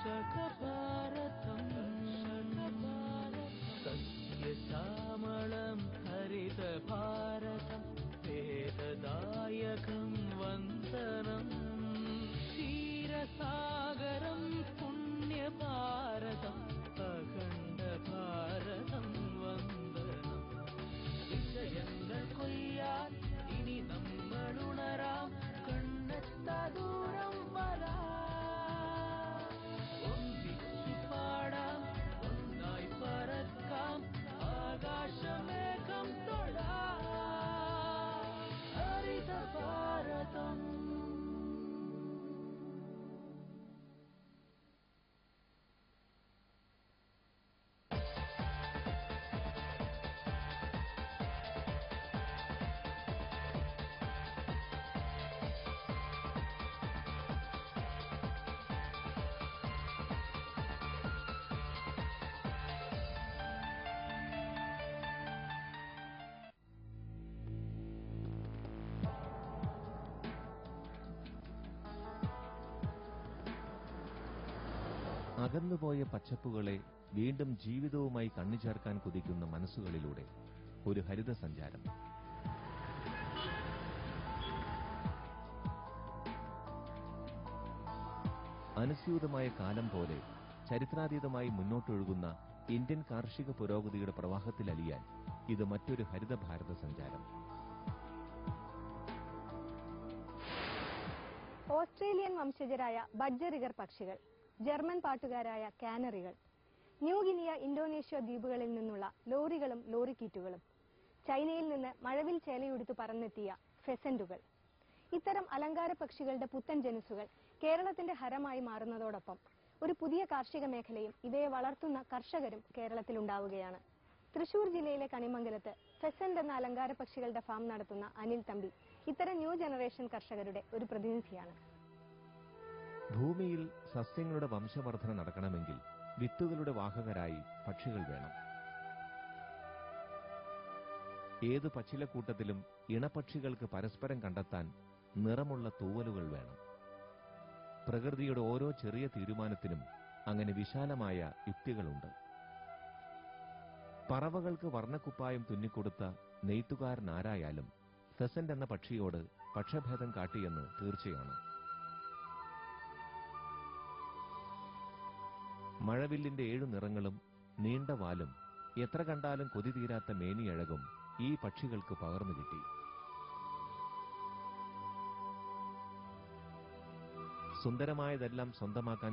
കർഷകഭാരതം സസ്യശ്യാമളം ഹരിതഭാരതം വേദദായകം വന്ദനം ക്ഷീരസാഗരം പുണ്യഭാരതം അഖണ്ഡഭാരതം വന്ദനം വിജയങ്ങൾ കൊയ്യാൻ ഇനി നമ്മളുണരാം കണ്ണെത്താ ദൂരം വരാം ഒന്നിച്ചു പാടാം ഒന്നായി പറക്കാം ആകാശമേഘം തൊടാം ഹരിതഭാരതം. അകന്നുപോയ പച്ചപ്പുകളെ വീണ്ടും ജീവിതവുമായി കണ്ണിച്ചേർക്കാൻ കുതിക്കുന്ന മനസ്സുകളിലൂടെ ഒരു ഹരിത സഞ്ചാരം. അനുസ്യൂതമായ കാലം പോലെ ചരിത്രാതീതമായി മുന്നോട്ടൊഴുകുന്ന ഇന്ത്യൻ കാർഷിക പുരോഗതിയുടെ പ്രവാഹത്തിലലിയാൻ ഇത് മറ്റൊരു ഹരിത ഭാരത സഞ്ചാരം. ഓസ്ട്രേലിയൻ വംശജരായ ബഡ്ജറിഗർ പക്ഷികൾ, ജർമ്മൻ പാട്ടുകാരായ കാനറികൾ, ന്യൂഗിനിയ, ഇന്തോനേഷ്യ ദ്വീപുകളിൽ നിന്നുള്ള ലോറികളും ലോറിക്കീറ്റുകളും, ചൈനയിൽ നിന്ന് മഴവിൽ ചേലയുടുത്തു പറന്നെത്തിയ ഫെസന്റുകൾ, ഇത്തരം അലങ്കാര പക്ഷികളുടെ പുത്തൻ ജനുസുകൾ കേരളത്തിന്റെ ഹരമായി മാറുന്നതോടൊപ്പം ഒരു പുതിയ കാർഷിക മേഖലയും ഇവയെ വളർത്തുന്ന കർഷകരും കേരളത്തിലുണ്ടാവുകയാണ്. തൃശൂർ ജില്ലയിലെ കണിമംഗലത്ത് ഫെസന്റ് എന്ന അലങ്കാര പക്ഷികളുടെ ഫാം നടത്തുന്ന അനിൽ തമ്പി ഇത്തരം ന്യൂ ജനറേഷൻ കർഷകരുടെ ഒരു പ്രതിനിധിയാണ്. ഭൂമിയിൽ സസ്യങ്ങളുടെ വംശവർധന നടക്കണമെങ്കിൽ വിത്തുകളുടെ വാഹകരായി പക്ഷികൾ വേണം. ഏതു പച്ചിലക്കൂട്ടത്തിലും ഇണപക്ഷികൾക്ക് പരസ്പരം കണ്ടെത്താൻ നിറമുള്ള തൂവലുകൾ വേണം. പ്രകൃതിയുടെ ഓരോ ചെറിയ തീരുമാനത്തിനും അങ്ങനെ വിശാലമായ യുക്തികളുണ്ട്. പറവകൾക്ക് വർണ്ണക്കുപ്പായം തുന്നിക്കൊടുത്ത നെയ്ത്തുകാരനാരായാലും ഫെസന്റ് എന്ന പക്ഷിയോട് പക്ഷഭേദം കാട്ടിയെന്ന് തീർച്ചയാണ്. മഴവില്ലിന്റെ 7 നിറങ്ങളും നീണ്ട വാലും എത്ര കണ്ടാലും കൊതി തീരാത്ത മേനിയഴകും ഈ പക്ഷികൾക്ക് പകർന്നു കിട്ടി. സുന്ദരമായതെല്ലാം സ്വന്തമാക്കാൻ